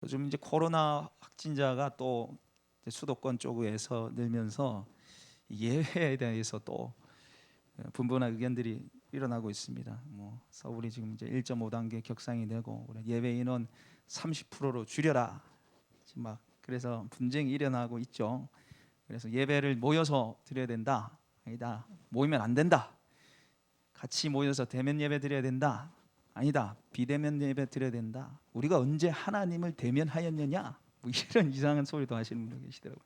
요즘 이제 코로나 확진자가 또 수도권 쪽에서 늘면서 예외에 대해서 또 분분한 의견들이 일어나고 있습니다. 서울이 지금 이제 1.5단계 격상이 되고 예외 인원 30%로 줄여라. 지금 막 그래서 분쟁이 일어나고 있죠. 그래서 예배를 모여서 드려야 된다. 아니다. 모이면 안 된다. 같이 모여서 대면 예배 드려야 된다. 아니다. 비대면 예배 드려야 된다. 우리가 언제 하나님을 대면하였느냐? 이런 이상한 소리도 하시는 분들 계시더라고요.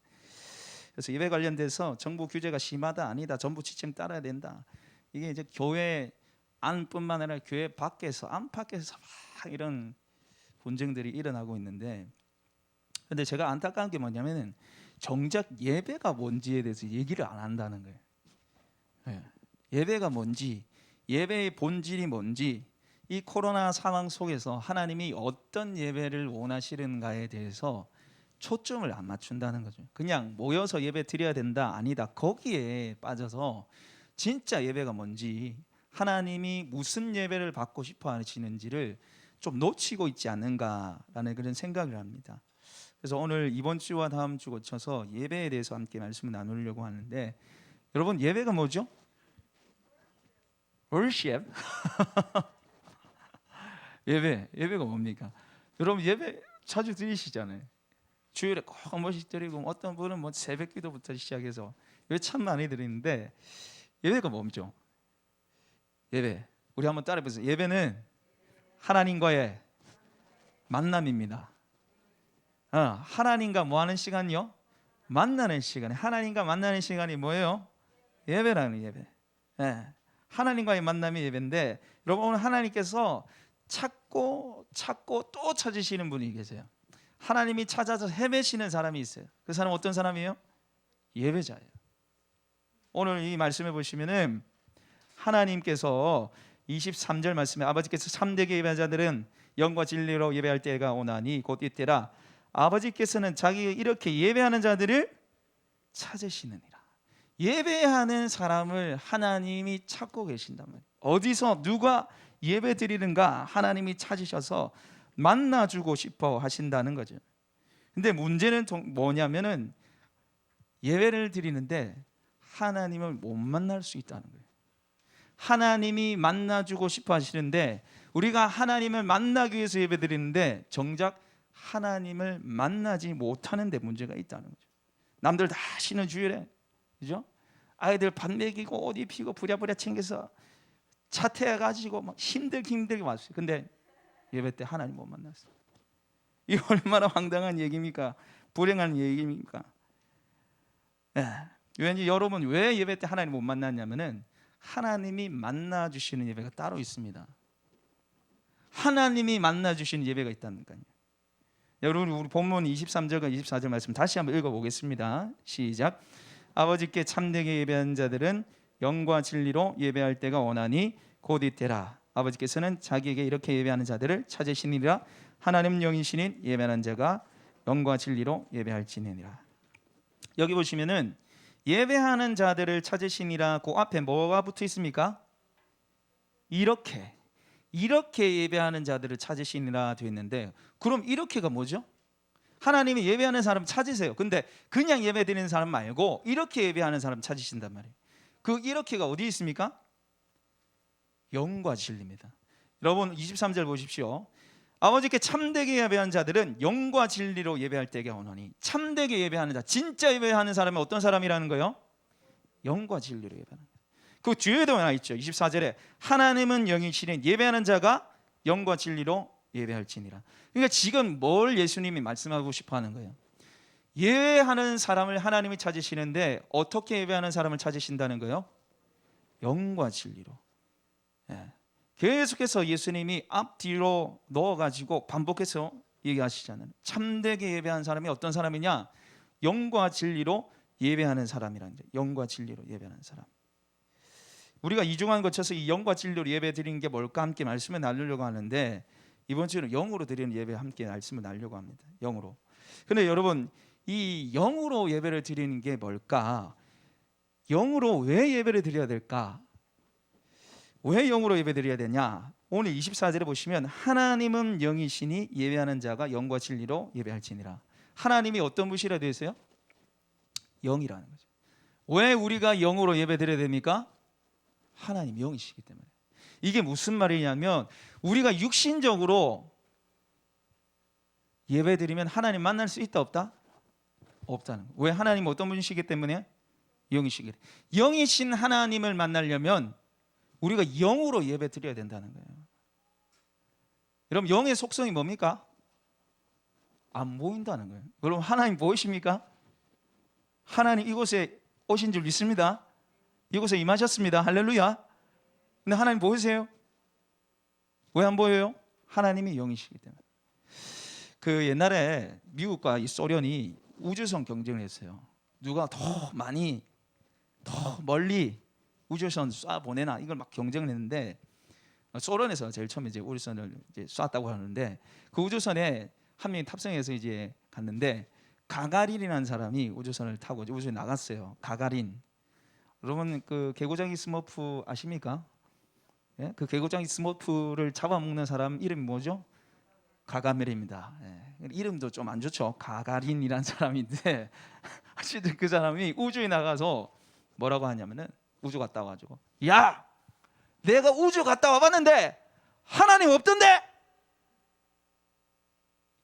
그래서 예배 관련돼서 정부 규제가 심하다. 아니다. 정부 지침 따라야 된다. 이게 이제 교회 안뿐만 아니라 교회 밖에서 안팎에서 막 이런 분쟁들이 일어나고 있는데, 근데 제가 안타까운 게 뭐냐면은 정작 예배가 뭔지에 대해서 얘기를 안 한다는 거예요. 예배가 뭔지, 예배의 본질이 뭔지, 이 코로나 상황 속에서 하나님이 어떤 예배를 원하시는가에 대해서 초점을 안 맞춘다는 거죠. 그냥 모여서 예배 드려야 된다. 아니다. 거기에 빠져서 진짜 예배가 뭔지, 하나님이 무슨 예배를 받고 싶어 하시는지를 좀 놓치고 있지 않는가라는 그런 생각을 합니다. 그래서 오늘 이번 주와 다음 주 거쳐서 예배에 대해서 함께 말씀을 나누려고 하는데, 여러분 예배가 뭐죠? worship. 예배가 뭡니까? 여러분 예배 자주 드리시잖아요. 주일에 꼭 한 번씩 드리고, 어떤 분은 뭐 새벽 기도부터 시작해서 예배 참 많이 드리는데, 예배가 뭐죠? 예배, 우리 한번 따라해 보세요. 예배는 하나님과의 만남입니다. 하나님과 뭐 하는 시간이요? 만나는 시간. 하나님과 만나는 시간이 뭐예요? 예배라는 예배. 하나님과의 만남이 예배인데, 여러분 오늘 하나님께서 찾고 또 찾으시는 분이 계세요. 하나님이 찾아서 헤매시는 사람이 있어요. 그 사람은 어떤 사람이에요? 예배자예요. 오늘 이 말씀해 보시면은 하나님께서 23절 말씀에 아버지께서 참되게 예배자들은 영과 진리로 예배할 때가 오나니 곧 이때라. 아버지께서는 자기 이렇게 예배하는 자들을 찾으시느니라. 예배하는 사람을 하나님이 찾고 계신단 말이에요. 어디서 누가 예배 드리는가 하나님이 찾으셔서 만나주고 싶어 하신다는 거죠. 근데 문제는 뭐냐면은 예배를 드리는데 하나님을 못 만날 수 있다는 거예요. 하나님이 만나주고 싶어 하시는데, 우리가 하나님을 만나기 위해서 예배 드리는데 정작 하나님을 만나지 못하는 데 문제가 있다는 거죠. 남들 다 쉬는 주일에, 그죠? 아이들 밥 먹이고 옷 입히고 부랴부랴 챙겨서 차 태워가지고 막 힘들게 왔어요. 근데 예배 때 하나님 못 만났어요. 이 얼마나 황당한 얘기입니까? 불행한 얘기입니까? 왠지 여러분 왜 예배 때 하나님 못 만났냐면은 하나님이 만나 주시는 예배가 따로 있습니다. 하나님이 만나 주시는 예배가 있다니까요. 여러분 우리 본문 23절과 24절 말씀 다시 한번 읽어보겠습니다. 시작. 아버지께 참되게 예배하는 자들은 영과 진리로 예배할 때가 오나니 곧 이때라. 아버지께서는 자기에게 이렇게 예배하는 자들을 찾으시니라. 하나님 영이시니 예배하는 자가 영과 진리로 예배할지니라. 여기 보시면은 예배하는 자들을 찾으시니라, 그 앞에 뭐가 붙어 있습니까? 이렇게 예배하는 자들을 찾으시니라 되어 있는데, 그럼 이렇게가 뭐죠? 하나님이 예배하는 사람 찾으세요. 근데 그냥 예배 드리는 사람 말고 이렇게 예배하는 사람 찾으신단 말이에요. 그 이렇게가 어디 있습니까? 영과 진리입니다. 여러분 23절 보십시오. 아버지께 참되게 예배하는 자들은 영과 진리로 예배할 때가 오노니. 참되게 예배하는 자, 진짜 예배하는 사람은 어떤 사람이라는 거예요? 영과 진리로 예배하는 거예요. 그 뒤에도 나와 있죠. 24절에 하나님은 영이시니 예배하는 자가 영과 진리로 예배할지니라. 그러니까 지금 뭘 예수님이 말씀하고 싶어 하는 거예요? 예배하는 사람을 하나님이 찾으시는데 어떻게 예배하는 사람을 찾으신다는 거예요? 영과 진리로. 계속해서 예수님이 앞뒤로 넣어가지고 반복해서 얘기하시잖아요. 참되게 예배하는 사람이 어떤 사람이냐? 영과 진리로 예배하는 사람이라는 거예요. 영과 진리로 예배하는 사람. 우리가 이 주간 거쳐서 이 영과 진리로 예배 드리는 게 뭘까 함께 말씀을 나누려고 하는데, 이번 주는 영으로 드리는 예배 함께 말씀을 나누려고 합니다. 영으로. 근데 여러분 이 영으로 예배를 드리는 게 뭘까? 영으로 왜 예배를 드려야 될까? 왜 영으로 예배 드려야 되냐? 오늘 24절에 보시면 하나님은 영이시니 예배하는 자가 영과 진리로 예배할지니라. 하나님이 어떤 분이라 되어 있어요? 영이라는 거죠. 왜 우리가 영으로 예배드려야 됩니까? 하나님 영이시기 때문에. 이게 무슨 말이냐면 우리가 육신적으로 예배드리면 하나님 만날 수 있다 없다? 없다는 거예요. 왜? 하나님 어떤 분이시기 때문에? 영이시기 때문에. 영이신 하나님을 만나려면 우리가 영으로 예배드려야 된다는 거예요. 여러분 영의 속성이 뭡니까? 안 보인다는 거예요. 여러분 하나님 보이십니까? 하나님 이곳에 오신 줄 믿습니다. 이곳에 임하셨습니다. 할렐루야. 근데 하나님 보이세요? 왜 안 보여요? 하나님이 영이시기 때문에. 그 옛날에 미국과 이 소련이 우주선 경쟁을 했어요. 누가 더 많이 더 멀리 우주선 쏴 보내나 이걸 막 경쟁을 했는데 소련에서 제일 처음에 이제 우주선을 이제 쐈다고 하는데 그 우주선에 한 명이 탑승해서 이제 갔는데 가가린이라는 사람이 우주선을 타고 우주에 나갔어요. 가가린. 여러분 그 개구장이 스머프 아십니까? 예? 그 개구장이 스머프를 잡아먹는 사람 이름이 뭐죠? 가가멜입니다. 예. 이름도 좀 안 좋죠. 가가린이라는 사람인데 어쨌든 그 사람이 우주에 나가서 뭐라고 하냐면은 우주 갔다 와가지고 야 내가 우주 갔다 와봤는데 하나님 없던데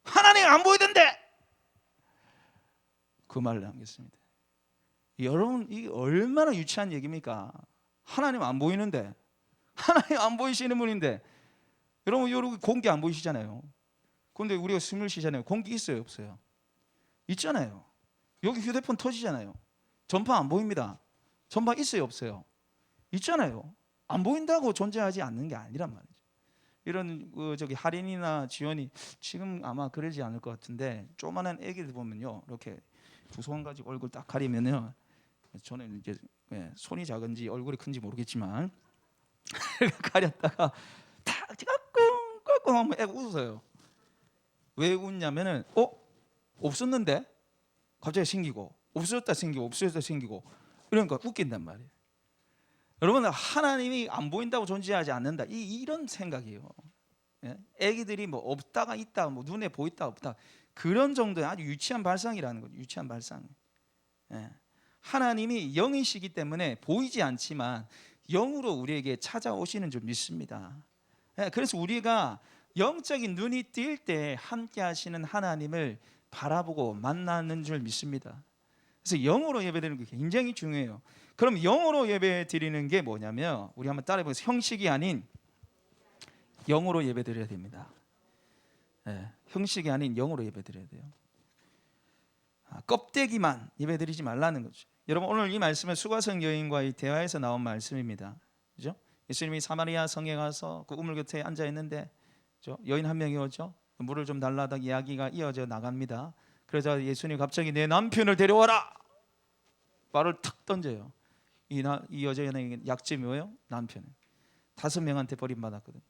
하나님 안 보이던데 그 말을 남겼습니다. 여러분 이게 얼마나 유치한 얘기입니까? 하나님 안 보이는데 하나님 안 보이시는 분인데 여러분 공기 안 보이시잖아요. 그런데 우리가 숨을 쉬잖아요. 공기 있어요 없어요? 있잖아요. 여기 휴대폰 터지잖아요. 전파 안 보입니다. 전파 있어요 없어요? 있잖아요. 안 보인다고 존재하지 않는 게 아니란 말이죠. 이런 저기 할인이나 지원이 지금 아마 그러지 않을 것 같은데 조그만한 애기들 보면요 이렇게 두 손 가지고 얼굴 딱 가리면요 저는 이제 손이 작은지 얼굴이 큰지 모르겠지만 가렸다가 딱 깍꿍 하면 애가 웃어요. 왜 웃냐면은 없었는데 갑자기 생기고 없어졌다 생기고 없어졌다 생기고 이러니까 웃긴단 말이에요. 여러분 하나님이 안 보인다고 존재하지 않는다 이런 생각이에요. 애기들이 뭐 없다가 있다 뭐 눈에 보있다 없다 그런 정도의 아주 유치한 발상이라는 거죠. 유치한 발상. 하나님이 영이시기 때문에 보이지 않지만 영으로 우리에게 찾아오시는 줄 믿습니다. 그래서 우리가 영적인 눈이 뜰 때 함께 하시는 하나님을 바라보고 만나는 줄 믿습니다. 그래서 영으로 예배드리는 게 굉장히 중요해요. 그럼 영으로 예배드리는 게 뭐냐면 우리 한번 따라해 보세요. 형식이 아닌 영으로 예배드려야 됩니다. 형식이 아닌 영으로 예배드려야 돼요. 껍데기만 예배드리지 말라는 거죠. 여러분 오늘 이 말씀은 수가성 여인과의 대화에서 나온 말씀입니다. 그죠? 예수님이 사마리아 성에 가서 그 우물 곁에 앉아 있는데 여인 한 명이 오죠. 물을 좀 달라다 이야기가 이어져 나갑니다. 그러자 예수님 갑자기 내 남편을 데려와라. 말을 탁 던져요. 이 여자의 약점이 뭐예요? 남편은 5명한테 버림받았거든요.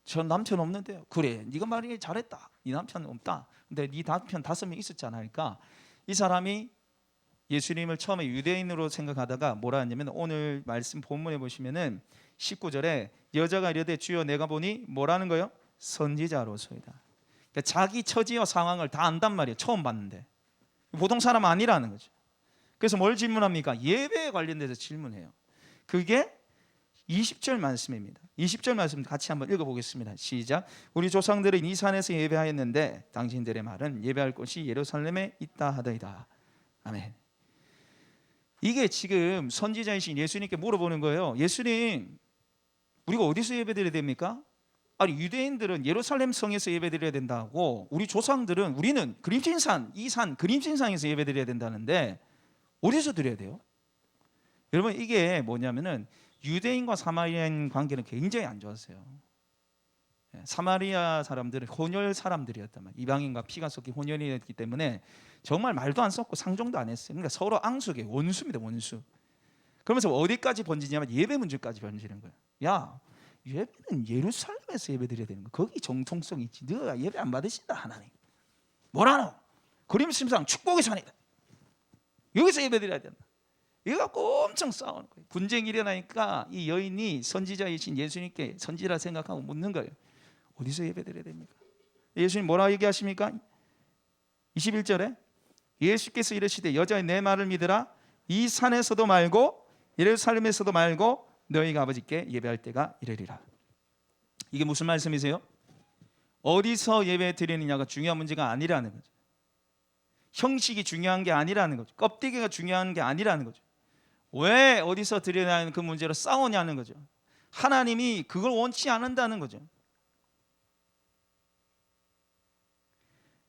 저 남편 없는데요. 그래, 네가 말이 잘했다. 네 남편 없다. 근데 네 남편 5명 있었잖아. 그러니까 이 사람이 예수님을 처음에 유대인으로 생각하다가 뭐라 하냐면 오늘 말씀 본문에 보시면은 19절에 여자가 이르되 주여 내가 보니 뭐라는 거예요? 선지자로소이다. 그러니까 자기 처지와 상황을 다 안단 말이에요. 처음 봤는데 보통 사람 아니라는 거죠. 그래서 뭘 질문합니까? 예배에 관련돼서 질문해요. 그게 20절 말씀입니다. 20절 말씀 같이 한번 읽어보겠습니다. 시작. 우리 조상들은 이 산에서 예배하였는데 당신들의 말은 예배할 곳이 예루살렘에 있다 하더이다. 아멘. 이게 지금 선지자이신 예수님께 물어보는 거예요. 예수님, 우리가 어디서 예배드려야 됩니까? 아니 유대인들은 예루살렘 성에서 예배드려야 된다고 우리 조상들은 우리는 그림신산 이 산 그림신상에서 예배드려야 된다는데 어디서 드려야 돼요? 여러분 이게 뭐냐면은 유대인과 사마리아인 관계는 굉장히 안 좋았어요. 사마리아 사람들은 혼혈 사람들이었단 말이에요. 이방인과 피가 섞인 혼혈이었기 때문에 정말 말도 안 섞고 상종도 안 했어요. 그러니까 서로 앙숙이에요. 원수입니다. 원수. 그러면서 어디까지 번지냐면 예배 문제까지 번지는 거예요. 야 예배는 예루살렘에서 예배드려야 되는 거. 거기 정통성이 있지. 너가 예배 안 받으신다 하나님. 뭐라노? 그림심상 축복의 산이다. 여기서 예배드려야 된다. 이거 갖고 엄청 싸우는 거예요. 분쟁이 일어나니까 이 여인이 선지자이신 예수님께 선지라 생각하고 묻는 거예요. 어디서 예배드려야 됩니까? 예수님 뭐라 얘기하십니까? 21절에 예수께서 이르시되 여자의 내 말을 믿으라. 이 산에서도 말고 예루살렘에서도 말고 너희가 아버지께 예배할 때가 이르리라. 이게 무슨 말씀이세요? 어디서 예배 드리느냐가 중요한 문제가 아니라는 거죠. 형식이 중요한 게 아니라는 거죠. 껍데기가 중요한 게 아니라는 거죠. 왜 어디서 드리냐는 그 문제로 싸우냐는 거죠. 하나님이 그걸 원치 않는다는 거죠.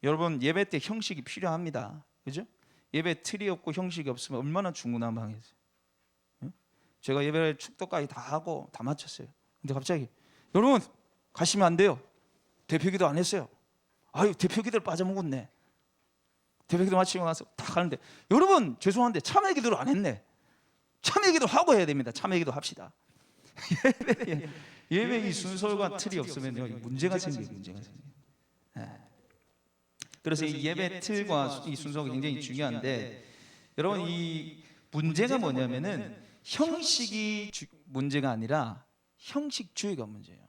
여러분, 예배 때 형식이 필요합니다. 그죠? 예배 틀이 없고 형식이 없으면 얼마나 중구난방이겠어요. 제가 예배를 축도까지 다 하고 다 마쳤어요. 근데 갑자기 여러분 가시면 안 돼요. 대표기도 안 했어요. 아유, 대표기도를 빠져먹었네. 대표기도 마치고 나서 다 가는데 여러분 죄송한데 참회기도를 안 했네. 참회기도 하고 해야 됩니다. 참회기도 합시다. 예배 이 순서가 틀이 없으면요 문제가 생겨요. 문제가 생겨요. 그래서 이 예배 틀과 이 순서가 굉장히 중요한데 여러분 이 문제가 뭐냐면은 형식이 문제가 아니라 형식주의가 문제예요.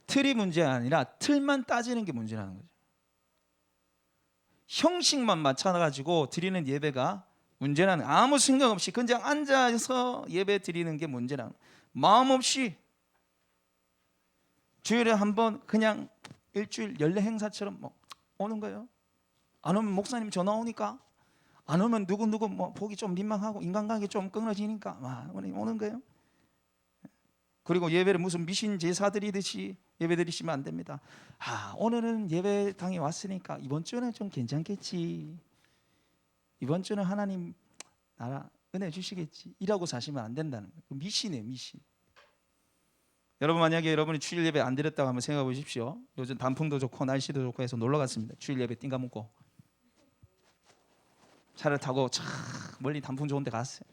틀이 문제가 아니라 틀만 따지는 게 문제라는 거죠. 형식만 맞춰가지고 드리는 예배가 문제라는, 아무 생각 없이 그냥 앉아서 예배 드리는 게 문제라는, 마음 없이 주일에 한번 그냥 일주일 연례 행사처럼 뭐 오는 거예요. 안 오면 목사님 전화 오니까, 안 오면 누구 뭐 보기 좀 민망하고 인간관계 좀 끊어지니까 막 오는 거예요. 그리고 예배를 무슨 미신 제사 드리듯이 예배 드리시면 안 됩니다. 오늘은 예배당에 왔으니까 이번 주는 좀 괜찮겠지, 이번 주는 하나님 나라 은혜 주시겠지, 이라고 사시면 안 된다는 거예요. 미신이에요, 미신. 여러분 만약에 여러분이 주일 예배 안 드렸다고 한번 생각해 보십시오. 요즘 단풍도 좋고 날씨도 좋고 해서 놀러 갔습니다. 주일 예배 띵가 먹고 차를 타고 참 멀리 단풍 좋은 데 갔어요.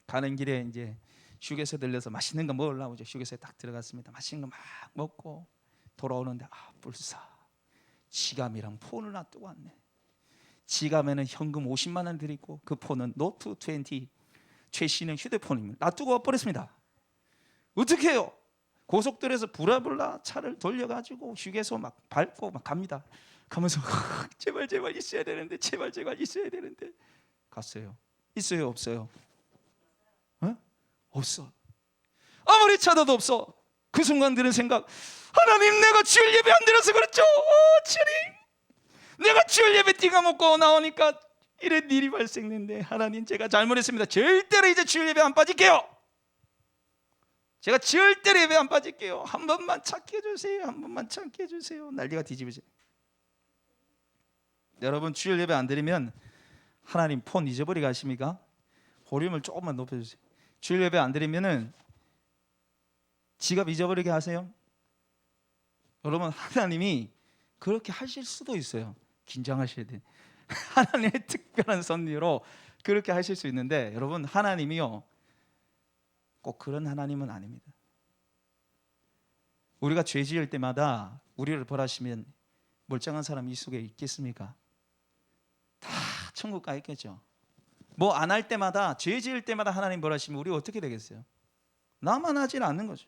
가는 길에 이제 휴게소 들려서 맛있는 거 먹으려고 이제 휴게소에 딱 들어갔습니다. 맛있는 거 막 먹고 돌아오는데 불사 지갑이랑 폰을 놔두고 왔네. 지갑에는 현금 50만 원 들있고 그 폰은 노트 20 최신형 휴대폰입니다. 놔두고 와버렸습니다. 어떻게 해요? 고속도로에서 부랴부랴 차를 돌려가지고 휴게소 막 밟고 막 갑니다. 가면서 제발 있어야 되는데, 제발 있어야 되는데. 갔어요. 있어요, 없어요? 없어. 아무리 찾아도 없어. 그 순간 드는 생각, 하나님 내가 주일 예배 안 드려서 그렇죠. 주님, 내가 주일 예배 띵가 먹고 나오니까 이런 일이 발생했는데 하나님 제가 잘못했습니다. 절대로 이제 주일 예배 안 빠질게요. 제가 절대로 예배 안 빠질게요. 한 번만 찾게 해주세요. 한 번만 찾게 해주세요. 난리가 뒤집어져요. 여러분 주일 예배 안 드리면 하나님 폰 잊어버리게 하십니까? 볼륨을 조금만 높여주세요. 주일 예배 안 드리면은 지갑 잊어버리게 하세요? 여러분 하나님이 그렇게 하실 수도 있어요. 긴장하셔야 돼요. 하나님의 특별한 섭리로 그렇게 하실 수 있는데 여러분 하나님이요 꼭 그런 하나님은 아닙니다. 우리가 죄 지을 때마다 우리를 벌하시면 멀쩡한 사람이 이 속에 있겠습니까? 다 천국 가 있겠죠. 뭐 안 할 때마다, 죄 지을 때마다 하나님 벌하시면 우리 어떻게 되겠어요? 나만 하질 않는 거죠.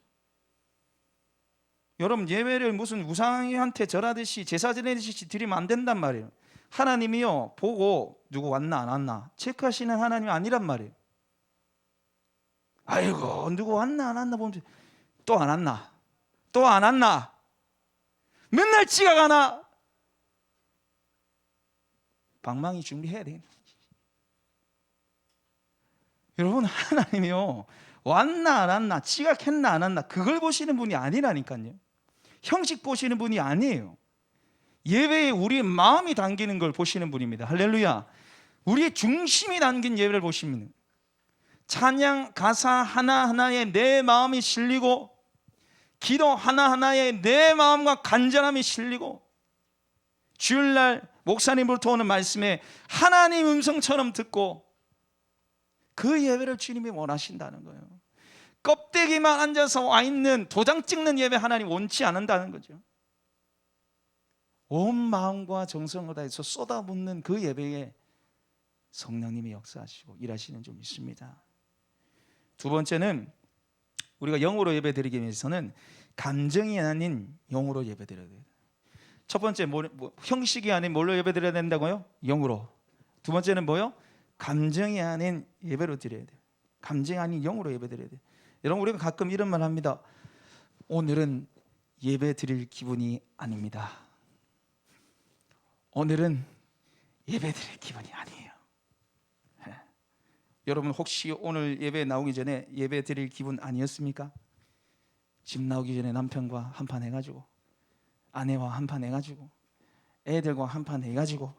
여러분 예배를 무슨 우상한테 절하듯이 제사 지내듯이 드리면 안 된단 말이에요. 하나님이요 보고 누구 왔나 안 왔나 체크하시는 하나님이 아니란 말이에요. 아이고 누구 왔나 안 왔나 보면 또 안 왔나, 또 안 왔나, 맨날 지각하나, 방망이 준비해야 돼. 여러분 하나님이요 왔나 안 왔나, 지각했나 안 왔나 그걸 보시는 분이 아니라니까요. 형식 보시는 분이 아니에요. 예배에 우리의 마음이 담기는 걸 보시는 분입니다. 할렐루야. 우리의 중심이 담긴 예배를 보시면 찬양 가사 하나하나에 내 마음이 실리고 기도 하나하나에 내 마음과 간절함이 실리고 주일날 목사님으로부터 오는 말씀에 하나님 음성처럼 듣고 그 예배를 주님이 원하신다는 거예요. 껍데기만 앉아서 와 있는 도장 찍는 예배 하나님 원치 않는다는 거죠. 온 마음과 정성을 다해서 쏟아붓는 그 예배에 성령님이 역사하시고 일하시는 줄 믿습니다. 두 번째는 우리가 영으로 예배드리기 위해서는 감정이 아닌 영으로 예배드려야 돼요. 첫 번째 형식이 아닌 뭘로 예배드려야 된다고요? 영으로. 두 번째는 뭐요? 감정이 아닌 예배로 드려야 돼요. 감정이 아닌 영으로 예배드려야 돼요. 여러분, 우리가 가끔 이런 말 합니다. 오늘은 예배 드릴 기분이 아닙니다. 오늘은 예배 드릴 기분이 아니에요. 네. 여러분, 혹시 오늘 예배 나오기 전에 예배 드릴 기분 아니었습니까? 집 나오기 전에 남편과 한판 해가지고, 아내와 한판 해가지고, 애들과 한판 해가지고,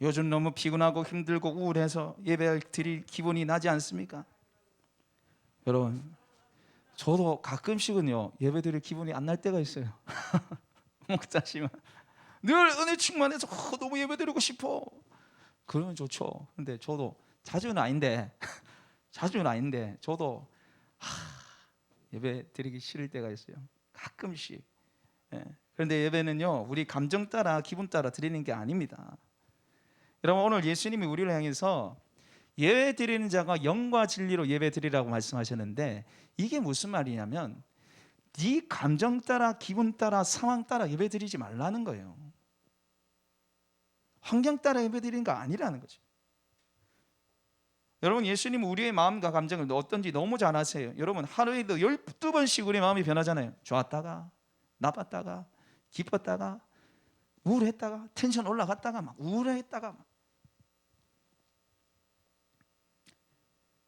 요즘 너무 피곤하고 힘들고 우울해서 예배 드릴 기분이 나지 않습니까? 여러분, 저도 가끔씩은요 예배 드릴 기분이 안 날 때가 있어요. 목사시면 늘 은혜 충만해서 너무 예배 드리고 싶어. 그러면 좋죠. 근데 저도 자주는 아닌데 저도 예배 드리기 싫을 때가 있어요. 가끔씩. 예. 그런데 예배는요 우리 감정 따라 기분 따라 드리는 게 아닙니다. 여러분, 오늘 예수님이 우리를 향해서 예배 드리는 자가 영과 진리로 예배 드리라고 말씀하셨는데, 이게 무슨 말이냐면 네 감정 따라 기분 따라 상황 따라 예배 드리지 말라는 거예요. 환경 따라 예배 드리는 거 아니라는 거죠. 여러분, 예수님은 우리의 마음과 감정을 어떤지 너무 잘 아세요. 여러분, 하루에도 12번씩 우리 마음이 변하잖아요. 좋았다가 나빴다가 기뻤다가 우울했다가 텐션 올라갔다가 막 우울했다가 막.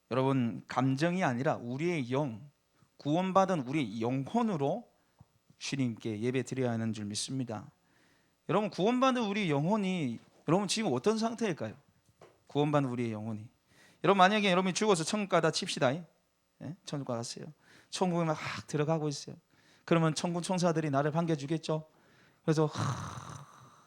여러분, 감정이 아니라 우리의 영, 구원받은 우리 영혼으로 주님께 예배 드려야 하는 줄 믿습니다. 여러분, 구원받은 우리 영혼이 여러분 지금 어떤 상태일까요? 구원받은 우리의 영혼이, 여러분 만약에 여러분이 죽어서 천국 가다 칩시다. 예? 천국 가갔어요. 천국에 막 들어가고 있어요. 그러면 천국 천사들이 나를 반겨주겠죠. 그래서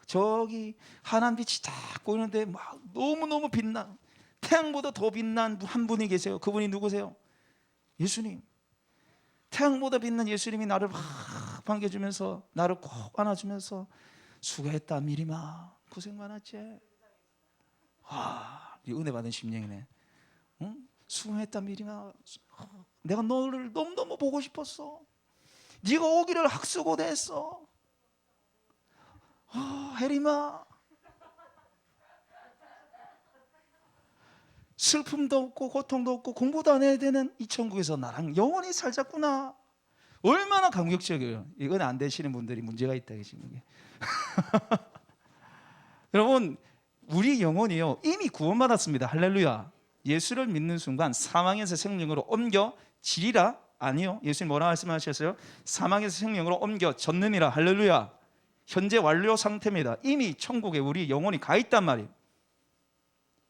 저기 하나님 빛이 딱 보이는데 막 너무너무 빛나, 태양보다 더 빛난 한 분이 계세요. 그분이 누구세요? 예수님. 태양보다 빛난 예수님이 나를 막 반겨주면서 나를 꼭 안아주면서 수고했다 미리마, 고생 많았지. 이 은혜 받은 심령이네. 응? 수고했다 미리마, 내가 너를 너무너무 보고 싶었어. 네가 오기를 학수고대했어. 혜림아, 슬픔도 없고 고통도 없고 공부도 안 해야 되는 이 천국에서 나랑 영원히 살자꾸나. 얼마나 감격적이에요. 이건 안 되시는 분들이 문제가 있다 계신 게. 여러분, 우리 영혼이요 이미 구원받았습니다. 할렐루야. 예수를 믿는 순간 사망에서 생명으로 옮겨지리라. 아니요, 예수님 뭐라 말씀하셨어요? 사망에서 생명으로 옮겨졌느니라. 할렐루야. 현재 완료 상태입니다. 이미 천국에 우리 영혼이 가 있단 말이에요.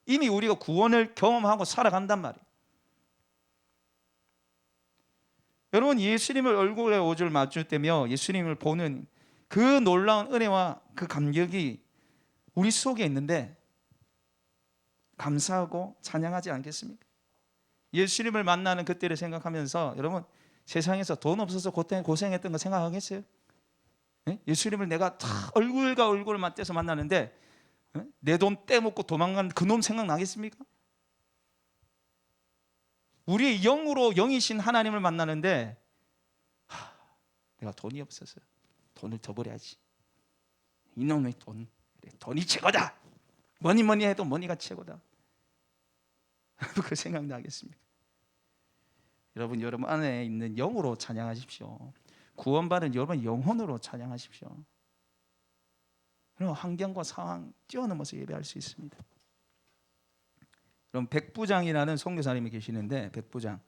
이미 우리가 구원을 경험하고 살아간단 말이에요. 여러분, 예수님을 얼굴에 오줄 맞출 때며 예수님을 보는 그 놀라운 은혜와 그 감격이 우리 속에 있는데 감사하고 찬양하지 않겠습니까? 예수님을 만나는 그때를 생각하면서 여러분, 세상에서 돈 없어서 고생했던 거 생각하겠어요? 예수님을 내가 다 얼굴과 얼굴을 맞대서 만나는데 내 돈 떼먹고 도망간 그놈 생각나겠습니까? 우리의 영으로 영이신 하나님을 만나는데 내가 돈이 없어서 돈을 더 벌어야지. 이놈의 돈이 최고다. 뭐니 해도 머니가 최고다. 그 생각 나겠습니까? 여러분 안에 있는 영으로 찬양하십시오. 구원받은 여러분 영혼으로 찬양하십시오. 그럼 환경과 상황 뛰어넘어서 예배할 수 있습니다. 그럼 백부장이라는 선교사님이 계시는데, 백부장,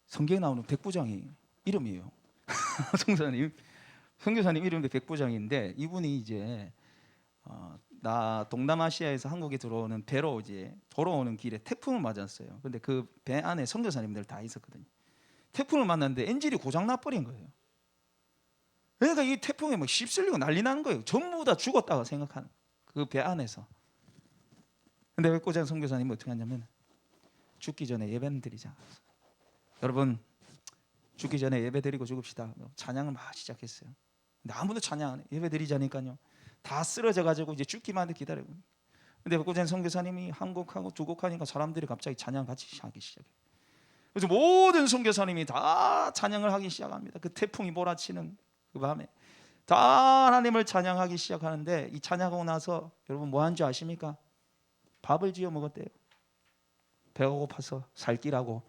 성경에 나오는 백부장이 이름이에요. 선교사님 이름이 백부장인데, 이분이 이제 동남아시아에서 한국에 들어오는 배로 이제 돌아오는 길에 태풍을 맞았어요. 근데 그 배 안에 선교사님들 다 있었거든요. 태풍을 만났는데 엔진이 고장 나버린 거예요. 그러니까 이 태풍에 막 휩쓸리고 난리 나는 거예요. 전부 다 죽었다고 생각하는 그 배 안에서. 근데 백부장 선교사님이 어떻게 하냐면 죽기 전에 예배는 드리자. 여러분, 죽기 전에 예배 드리고 죽읍시다. 찬양을 막 시작했어요. 근데 아무도 찬양 안 해. 예배 드리자니까요. 다 쓰러져 가지고 이제 죽기만 기다리고. 근데 백구전 선교사님이 한 곡하고 두 곡 하니까 사람들이 갑자기 찬양 같이 하기 시작해요. 그래서 모든 선교사님이 다 찬양을 하기 시작합니다. 그 태풍이 몰아치는 그 밤에 다 하나님을 찬양하기 시작하는데, 이 찬양하고 나서 여러분 뭐 한 줄 아십니까? 밥을 지어 먹었대요. 배가 고파서 살기라고.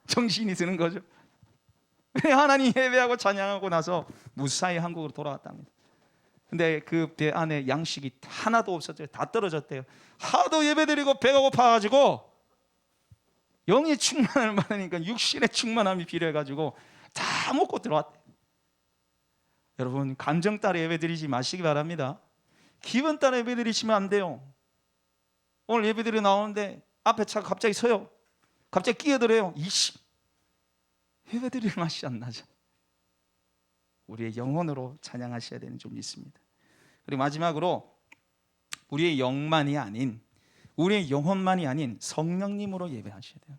정신이 드는 거죠. 하나님 예배하고 찬양하고 나서 무사히 한국으로 돌아왔답니다. 근데 그 배 안에 양식이 하나도 없었대요. 다 떨어졌대요. 하도 예배드리고 배가 고파가지고 영의 충만을 받으니까 육신의 충만함이 필요해가지고 다 먹고 들어왔대요. 여러분 감정 따라 예배드리지 마시기 바랍니다. 기분 따라 예배드리시면 안 돼요. 오늘 예배드리러 나오는데 앞에 차가 갑자기 서요. 갑자기 끼어들어요. 이씨, 예배드릴 맛이 안 나죠. 우리의 영혼으로 찬양하셔야 되는 좀 있습니다. 그리고 마지막으로 우리의 영만이 아닌, 우리의 영혼만이 아닌 성령님으로 예배하셔야 돼요.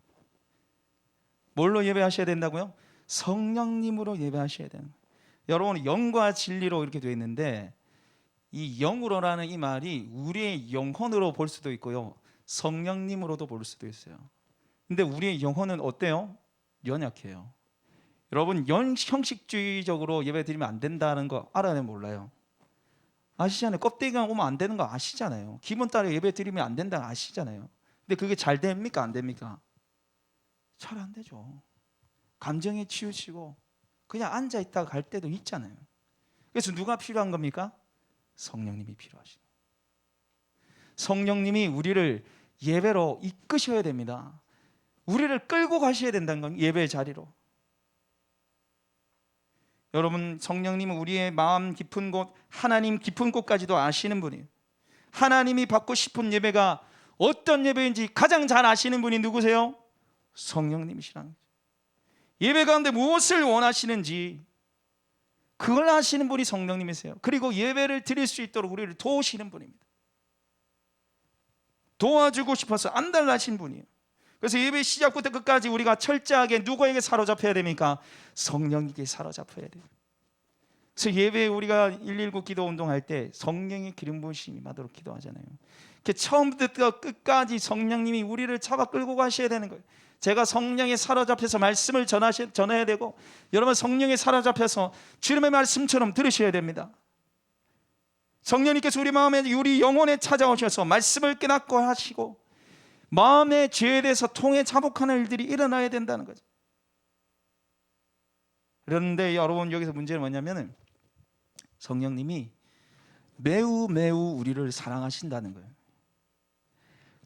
뭘로 예배하셔야 된다고요? 성령님으로 예배하셔야 돼요. 여러분 영과 진리로 이렇게 되어 있는데, 이 영으로라는 이 말이 우리의 영혼으로 볼 수도 있고요, 성령님으로도 볼 수도 있어요. 근데 우리의 영혼은 어때요? 연약해요. 여러분 형식주의적으로 예배 드리면 안 된다는 거 알아요, 몰라요? 아시잖아요. 껍데기가 오면 안 되는 거 아시잖아요. 기분 따라 예배 드리면 안 된다는 거 아시잖아요. 근데 그게 잘 됩니까? 안 됩니까? 잘 안 되죠. 감정에 치우치고 그냥 앉아 있다가 갈 때도 있잖아요. 그래서 누가 필요한 겁니까? 성령님이 필요하시죠. 성령님이 우리를 예배로 이끄셔야 됩니다. 우리를 끌고 가셔야 된다는 건 예배의 자리로. 여러분 성령님은 우리의 마음 깊은 곳, 하나님 깊은 곳까지도 아시는 분이에요. 하나님이 받고 싶은 예배가 어떤 예배인지 가장 잘 아시는 분이 누구세요? 성령님이시라는 거죠. 예배 가운데 무엇을 원하시는지 그걸 아시는 분이 성령님이세요. 그리고 예배를 드릴 수 있도록 우리를 도우시는 분입니다. 도와주고 싶어서 안달나신 분이에요. 그래서 예배 시작부터 끝까지 우리가 철저하게 누구에게 사로잡혀야 됩니까? 성령에게 사로잡혀야 돼요. 그래서 예배에 우리가 119 기도 운동할 때 성령의 기름 부으심이 임하도록 기도하잖아요. 처음부터 끝까지 성령님이 우리를 잡아 끌고 가셔야 되는 거예요. 제가 성령에 사로잡혀서 말씀을 전해야 되고, 여러분 성령에 사로잡혀서 주님의 말씀처럼 들으셔야 됩니다. 성령님께서 우리 마음에, 우리 영혼에 찾아오셔서 말씀을 깨닫고 하시고 마음의 죄에 대해서 통해 자복하는 일들이 일어나야 된다는 거죠. 그런데 여러분 여기서 문제는 뭐냐면 성령님이 매우 우리를 사랑하신다는 거예요.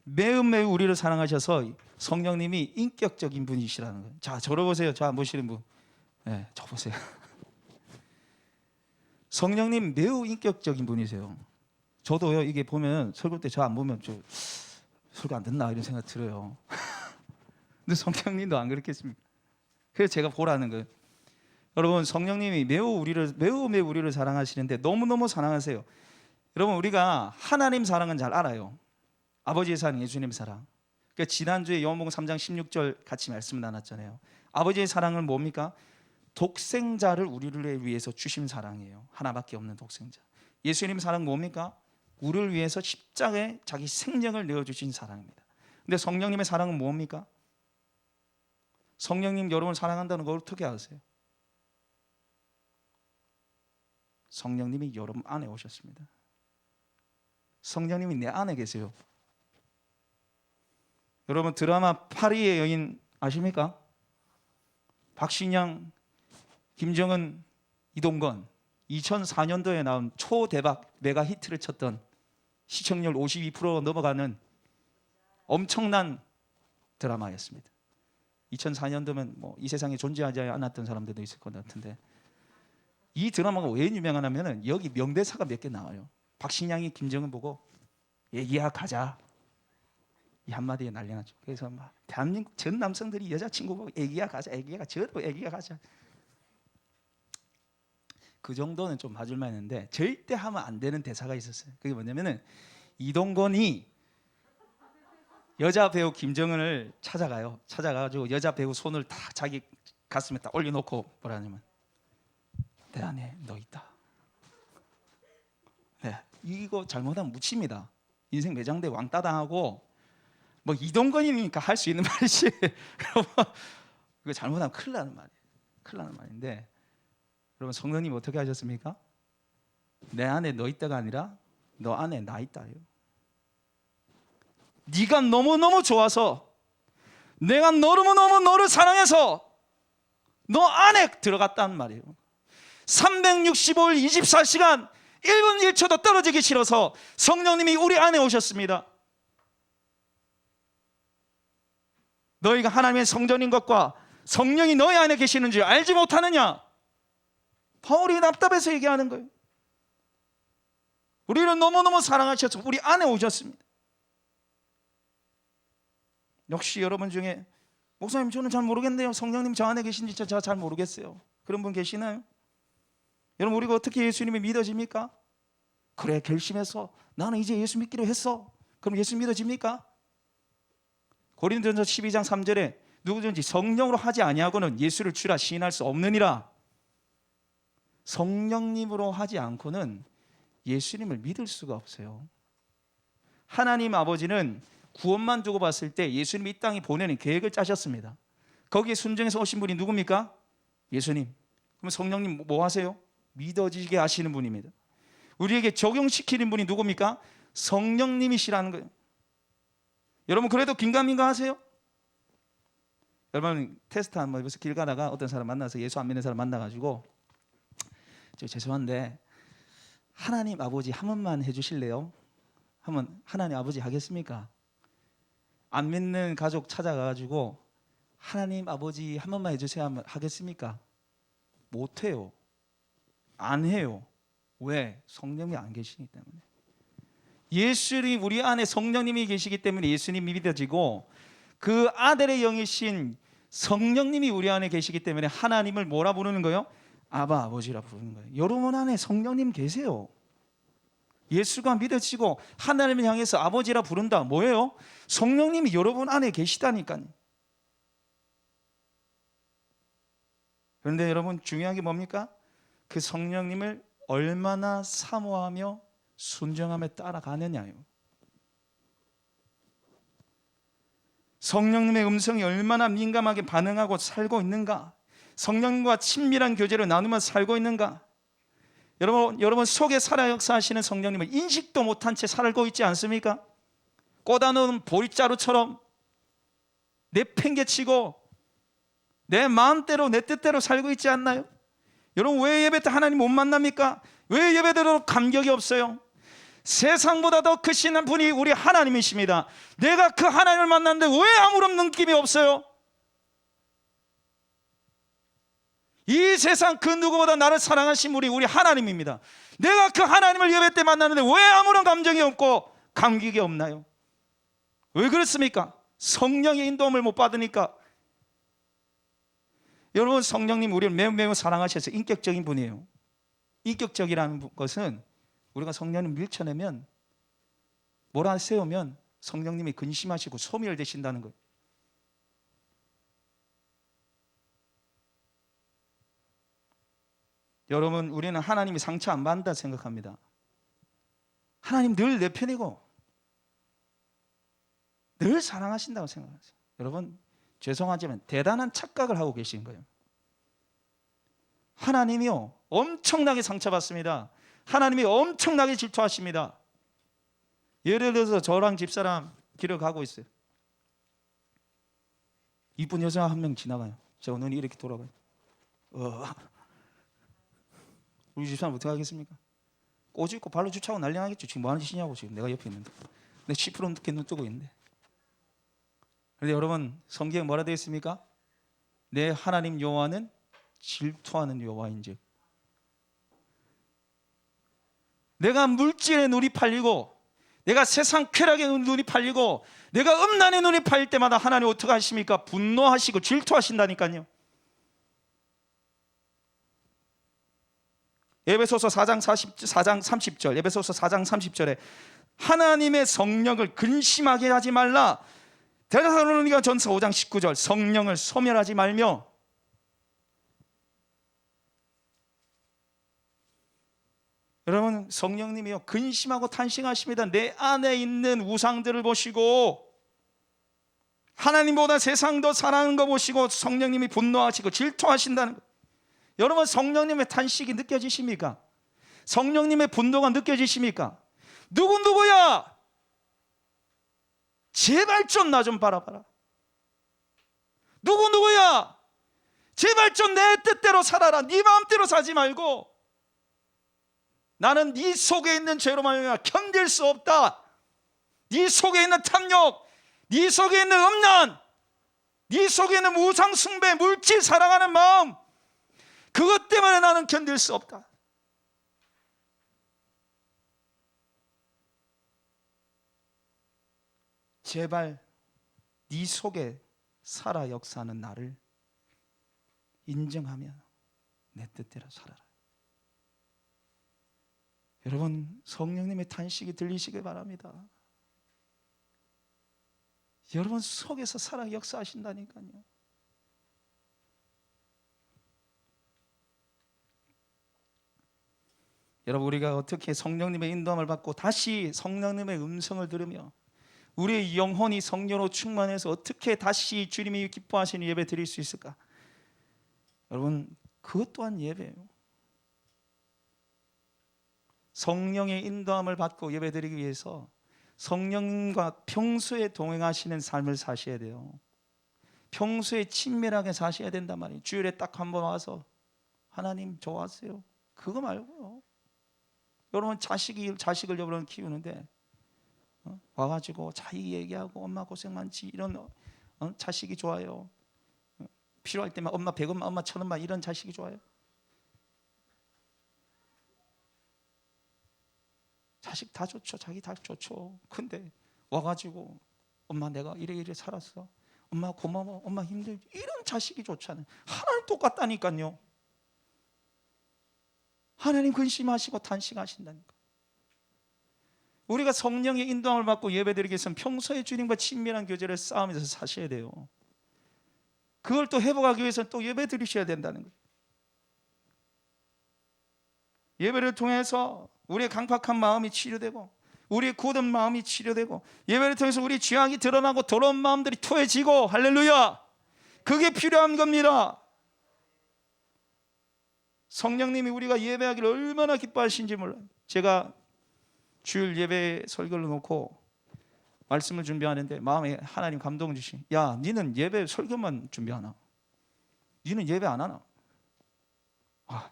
매우 우리를 사랑하셔서 성령님이 인격적인 분이시라는 거예요. 자, 저를 보세요. 자, 모시는 분. 네, 저 보세요. 성령님 매우 인격적인 분이세요. 저도요, 이게 보면 설교 때 저 안 보면 좀 설교 안 듣나 이런 생각 들어요. 근데 성령님도 안 그렇겠습니까? 그래서 제가 보라는 거예요. 여러분 성령님이 매우 우리를 사랑하시는데 너무너무 사랑하세요. 여러분 우리가 하나님 사랑은 잘 알아요. 아버지의 사랑, 예수님 사랑. 그러니까 지난주에 요한복음 3장 16절 같이 말씀 나눴잖아요. 아버지의 사랑은 뭡니까? 독생자를 우리를 위해서 주신 사랑이에요. 하나밖에 없는 독생자. 예수님 사랑 뭡니까? 우리를 위해서 십자가에 자기 생명을 내어주신 사랑입니다. 근데 성령님의 사랑은 뭡니까? 성령님 여러분 사랑한다는 걸 어떻게 아세요? 성령님이 여러분 안에 오셨습니다. 성령님이 내 안에 계세요. 여러분 드라마 파리의 여인 아십니까? 박신양, 김정은, 이동건 2004년도에 나온 초대박 메가 히트를 쳤던 시청률 52% 넘어가는 엄청난 드라마였습니다. 2004년도면 뭐 이 세상에 존재하지 않았던 사람들도 있을 것 같은데, 이 드라마가 왜 유명하냐면은 여기 명대사가 몇 개 나와요. 박신양이 김정은 보고 애기야 가자 이 한마디에 난리 나죠. 그래서 막 대한민국 전 남성들이 여자친구 보고 애기야 가자, 애기야 저도 애기야 가자. 그 정도는 좀 봐줄만 했는데 절대 하면 안 되는 대사가 있었어요. 그게 뭐냐면은 이동건이 여자 배우 김정은을 찾아가가지고 여자 배우 손을 딱 자기 가슴에 딱 올려놓고 뭐라냐면 내 안에 너 있다. 네, 이거 잘못하면 묻힙니다. 인생 매장되고 왕따 당하고 뭐 이동건이니까 할 수 있는 말이지. 그거 잘못하면 큰일 나는 말이에요. 큰일 나는 말인데, 여러분 성령님 어떻게 하셨습니까? 내 안에 너 있다가 아니라 너 안에 나 있다요. 네가 너무너무 좋아서, 내가 너무너무 너를 사랑해서 너 안에 들어갔다는 말이에요. 365일 24시간 1분 1초도 떨어지기 싫어서 성령님이 우리 안에 오셨습니다. 너희가 하나님의 성전인 것과 성령이 너희 안에 계시는 줄 알지 못하느냐? 바울이 답답해서 얘기하는 거예요. 우리를 너무너무 사랑하셔서 우리 안에 오셨습니다. 역시 여러분 중에 목사님 저는 잘 모르겠네요, 성령님 저 안에 계신지 제가 잘 모르겠어요, 그런 분 계시나요? 여러분 우리가 어떻게 예수님이 믿어집니까? 그래 결심해서 나는 이제 예수 믿기로 했어. 그럼 예수 믿어집니까? 고린도전서 12장 3절에 누구든지 성령으로 하지 아니하고는 예수를 주라 시인할 수 없느니라. 성령님으로 하지 않고는 예수님을 믿을 수가 없어요. 하나님 아버지는 구원만 두고 봤을 때 예수님이 이 땅에 보내는 계획을 짜셨습니다. 거기에 순종해서 오신 분이 누굽니까? 예수님. 그럼 성령님 뭐 하세요? 믿어지게 하시는 분입니다. 우리에게 적용시키는 분이 누굽니까? 성령님이시라는 거예요. 여러분 그래도 긴가민가 하세요? 여러분 테스트 한번 해보세요. 길 가다가 어떤 사람 만나서 예수 안 믿는 사람 만나가지고 저 죄송한데 하나님 아버지 한 번만 해주실래요? 하면 하나님 아버지 하겠습니까? 안 믿는 가족 찾아가가지고 하나님 아버지 한 번만 해주세요 하면 하겠습니까? 못해요. 안 해요. 왜? 성령이 안 계시기 때문에. 예수님 우리 안에 성령님이 계시기 때문에 예수님이 믿어지고, 그 아들의 영이신 성령님이 우리 안에 계시기 때문에 하나님을 뭐라 부르는 거예요? 아바 아버지라 부르는 거예요. 여러분 안에 성령님 계세요. 예수가 믿어지고 하나님을 향해서 아버지라 부른다. 뭐예요? 성령님이 여러분 안에 계시다니까요. 그런데 여러분 중요한 게 뭡니까? 그 성령님을 얼마나 사모하며 순종하며 따라가느냐요. 성령님의 음성이 얼마나 민감하게 반응하고 살고 있는가, 성령과 친밀한 교제를 나누며 살고 있는가. 여러분 속에 살아 역사하시는 성령님을 인식도 못한 채 살고 있지 않습니까? 꽂아놓은 보릿자루처럼 내팽개치고 내 마음대로 내 뜻대로 살고 있지 않나요? 여러분 왜 예배 때 하나님 못 만납니까? 왜 예배대로 감격이 없어요? 세상보다 더 크신 분이 우리 하나님이십니다. 내가 그 하나님을 만났는데 왜 아무런 느낌이 없어요? 이 세상 그 누구보다 나를 사랑하신 우리 하나님입니다. 내가 그 하나님을 예배 때 만났는데 왜 아무런 감정이 없고 감격이 없나요? 왜 그렇습니까? 성령의 인도함을 못 받으니까. 여러분 성령님 우리를 매우 사랑하셔서 인격적인 분이에요. 인격적이라는 것은 우리가 성령님 밀쳐내면 몰아세우면 성령님이 근심하시고 소멸되신다는 거예요. 여러분 우리는 하나님이 상처 안 받는다 생각합니다. 하나님 늘 내 편이고 늘 사랑하신다고 생각하세요. 여러분 죄송하지만 대단한 착각을 하고 계신 거예요. 하나님이요 엄청나게 상처받습니다. 하나님이 엄청나게 질투하십니다. 예를 들어서 저랑 집사람 길을 가고 있어요. 이쁜 여자 한 명 지나가요. 제가 눈이 이렇게 돌아가요. 우리 집사람 어떻게 하겠습니까? 꼬집고 발로 주차하고 난리 나겠죠. 지금 뭐하는 짓이냐고. 지금 내가 옆에 있는데 내 시프로 늦게 눈 뜨고 있는데. 그런데 여러분 성경에 뭐라 되어 있습니까? 내 하나님 여호와는 질투하는 여호와인즉. 내가 물질에 눈이 팔리고 내가 세상 쾌락에 눈이 팔리고 내가 음란에 눈이 팔릴 때마다 하나님 어떻게 하십니까? 분노하시고 질투하신다니까요. 에베소서 4장 30절, 에베소서 4장 30절에 하나님의 성령을 근심하게 하지 말라. 데살로니가 전서 5장 19절 성령을 소멸하지 말며. 여러분, 성령님이요 근심하고 탄식하십니다. 내 안에 있는 우상들을 보시고 하나님보다 세상 더 사랑하는 거 보시고 성령님이 분노하시고 질투하신다는 것. 여러분, 성령님의 탄식이 느껴지십니까? 성령님의 분노가 느껴지십니까? 누구야? 제발 좀 나 좀 바라봐라. 누구야? 제발 좀 내 뜻대로 살아라. 네 마음대로 살지 말고. 나는 네 속에 있는 죄로 말미암아 견딜 수 없다. 네 속에 있는 탐욕, 네 속에 있는 음란, 네 속에 있는 우상 숭배, 물질 사랑하는 마음, 그것 때문에 나는 견딜 수 없다. 제발 네 속에 살아 역사하는 나를 인정하며 내 뜻대로 살아라. 여러분, 성령님의 탄식이 들리시길 바랍니다. 여러분 속에서 살아 역사하신다니까요. 여러분, 우리가 어떻게 성령님의 인도함을 받고 다시 성령님의 음성을 들으며 우리의 영혼이 성령으로 충만해서 어떻게 다시 주님이 기뻐하시는 예배 드릴 수 있을까? 여러분, 그것 또한 예배예요. 성령의 인도함을 받고 예배 드리기 위해서 성령과 평소에 동행하시는 삶을 사셔야 돼요. 평소에 친밀하게 사셔야 된단 말이에요. 주일에 딱 한 번 와서 하나님 좋아하세요, 그거 말고요. 여러분, 자식을 여러분 키우는데 와가지고 자기 얘기하고 엄마 고생 많지 이런 자식이 좋아요. 필요할 때만 엄마 100원만 엄마 1000원만 이런 자식이 좋아요. 자식 다 좋죠. 자기 다 좋죠. 근데 와가지고 엄마 내가 이래 살았어, 엄마 고마워, 엄마 힘들지, 이런 자식이 좋잖아요. 하나님 똑같다니까요. 하나님 근심하시고 탄식하신다니까. 우리가 성령의 인도함을 받고 예배드리기 위해서는 평소에 주님과 친밀한 교제를 쌓으면서 사셔야 돼요. 그걸 또 회복하기 위해서는 또 예배드리셔야 된다는 거예요. 예배를 통해서 우리의 강팍한 마음이 치료되고 우리의 굳은 마음이 치료되고 예배를 통해서 우리 죄악이 드러나고 더러운 마음들이 토해지고, 할렐루야, 그게 필요한 겁니다. 성령님이 우리가 예배하기를 얼마나 기뻐하시는지 몰라요. 제가 주일 예배 설교를 놓고 말씀을 준비하는데 마음에 하나님 감동 주신, 야 니는 예배 설교만 준비하나? 니는 예배 안 하나?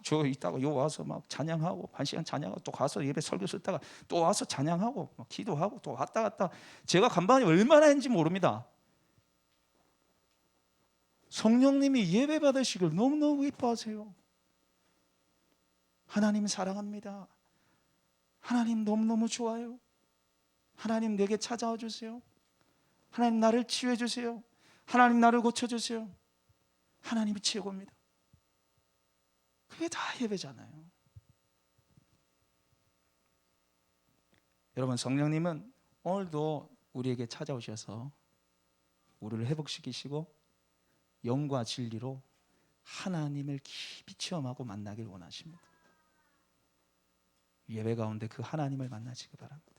저 이따가 요 와서 막 찬양하고 1시간 찬양하고 또 가서 예배 설교 쓰다가 또 와서 찬양하고 막 기도하고 또 왔다 갔다, 제가 간반히 얼마나 했는지 모릅니다. 성령님이 예배 받으시길 너무너무 기뻐하세요. 하나님 사랑합니다. 하나님 너무너무 좋아요. 하나님 내게 찾아와 주세요. 하나님 나를 치유해 주세요. 하나님 나를 고쳐주세요. 하나님이 최고입니다. 그게 다 예배잖아요. 여러분, 성령님은 오늘도 우리에게 찾아오셔서 우리를 회복시키시고 영과 진리로 하나님을 깊이 체험하고 만나길 원하십니다. 예배 가운데 그 하나님을 만나시기 바랍니다.